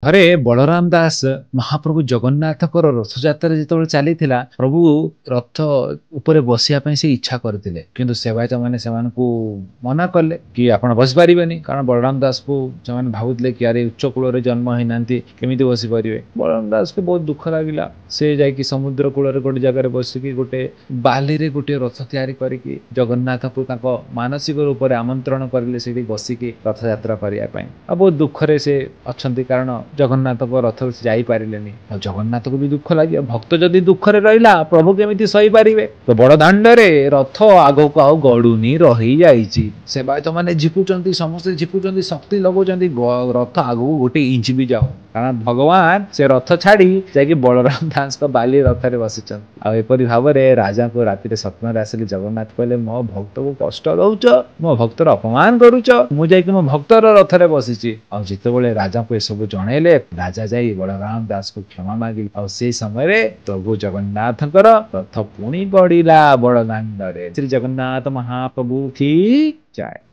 ଥରେ ବଳରାମ ଦାସ ମହାପ୍ରଭୁ ଜଗନ୍ନାଥଙ୍କର ରଥଯାତ୍ରା ଯେତେବେଳେ ଚାଲିଥିଲା, ପ୍ରଭୁ ରଥ ଉପରେ ବସିବା ପାଇଁ ସେ ଇଚ୍ଛା କରିଥିଲେ, କିନ୍ତୁ ସେବାୟତ ମାନେ ସେମାନଙ୍କୁ ମନା କଲେ କି ଆପଣ ବସିପାରିବେନି। କାରଣ ବଳରାମ ଦାସକୁ ସେମାନେ ଭାବୁଥିଲେ କି ଆରେ ଉଚ୍ଚ କୂଳରେ ଜନ୍ମ ହେଇନାହାନ୍ତି, କେମିତି ବସିପାରିବେ। ବଳରାମ ଦାସକୁ ବହୁତ ଦୁଃଖ ଲାଗିଲା। ସେ ଯାଇକି ସମୁଦ୍ର କୂଳରେ ଗୋଟେ ଜାଗାରେ ବସିକି ଗୋଟେ ବାଲିରେ ଗୋଟେ ରଥ ତିଆରି କରିକି ଜଗନ୍ନାଥଙ୍କୁ ତାଙ୍କ ମାନସିକ ରୂପରେ ଆମନ୍ତ୍ରଣ କରିଲେ ସେଠି ବସିକି ରଥଯାତ୍ରା କରିବା ପାଇଁ। ଆଉ ବହୁତ ଦୁଃଖରେ ସେ ଅଛନ୍ତି, କାରଣ ଜଗନ୍ନାଥଙ୍କ ରଥକୁ ଯାଇପାରିଲେନି। ଆଉ ଜଗନ୍ନାଥକୁ ବି ଦୁଃଖ ଲାଗିବ। ଭକ୍ତ ଯଦି ଦୁଃଖରେ ରହିଲା, ପ୍ରଭୁ କେମିତି ସହିପାରିବେ? ତ ବଡ ଦାଣ୍ଡରେ ରଥ ଆଗକୁ ଆଉ ଗଡୁନି, ରହିଯାଇଛି। ସେବାୟତ ମାନେ ଝିପୁଛନ୍ତି, ସମସ୍ତେ ଝିପୁଛନ୍ତି, ଶକ୍ତି ଲଗାଉଛନ୍ତି, ରଥ ଆଗକୁ ଗୋଟେ ଇଞ୍ଚ ବି ଯାଉ। କାରଣ ଭଗବାନ ସେ ରଥ ଛାଡି ଯାଇକି ବଳରାମ ଦାସଙ୍କ ବାଲି ରଥରେ ବସିଛନ୍ତି। ଆଉ ଏପରି ଭାବରେ ରାଜାଙ୍କୁ ରାତିରେ ସ୍ୱପ୍ନରେ ଆସିଲେ ଜଗନ୍ନାଥ କହିଲେ, ମୋ ଭକ୍ତକୁ କଷ୍ଟ ଦଉଛ, ମୋ ଭକ୍ତର ଅପମାନ କରୁଛ, ମୁଁ ଯାଇକି ମୋ ଭକ୍ତର ରଥରେ ବସିଛି। ଆଉ ଯେତେବେଳେ ରାଜାଙ୍କୁ ଏସବୁ ଜଣେଇଲେ, ରାଜା ଯାଇ ବଳରାମ ଦାସକୁ କ୍ଷମା ମାଗିଲେ। ଆଉ ସେଇ ସମୟରେ ପ୍ରଭୁ ଜଗନ୍ନାଥଙ୍କର ରଥ ପୁଣି ଗଡିଲା ବଡଦାଣ୍ଡରେ। ଶ୍ରୀ ଜଗନ୍ନାଥ ମହାପ୍ରଭୁ କି ଜୟ।